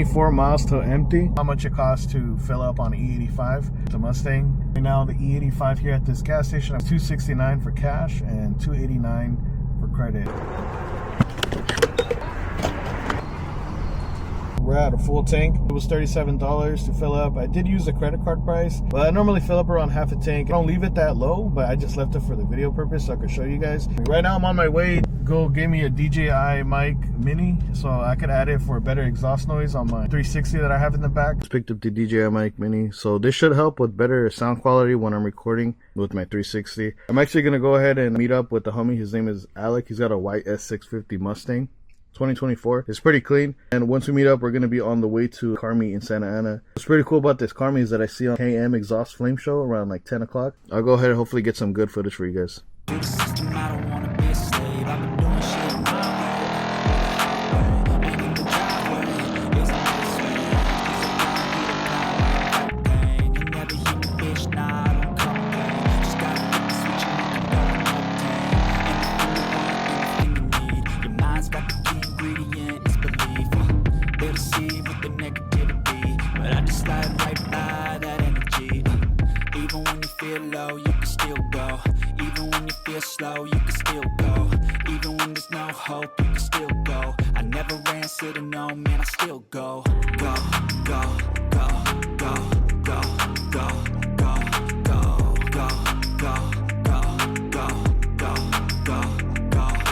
24 miles till empty. How much it costs to fill up on E85, the Mustang. Right now the E85 here at this gas station is $269 for cash and $289 for credit. We're at a full tank. It was $37 to fill up. I did use the credit card price, but I normally fill up around half a tank. I don't leave it that low, but I just left it for the video purpose so I could show you guys. Right now I'm on my way. Go gave me a DJI Mic Mini so I could add it for a better exhaust noise on my 360 that I have in the back. Just picked up the DJI Mic Mini, so this should help with better sound quality when I'm recording with my 360. I'm actually gonna go ahead and meet up with the homie. His name is Alec. He's got a white S650 Mustang 2024. It's pretty clean, and once we meet up we're going to be on the way to car meet in Santa Ana. What's pretty cool about this car meet is that I see on KM exhaust flame show around like 10 o'clock. I'll go ahead and hopefully get some good footage for you guys. Low, you can still go. Even when you feel slow, you can still go. Even when there's no hope, you can still go. I never answer to no, man, I still go. Go, go, go, go, go, go, go, go, go, go, go, go, go, go, go, go, go,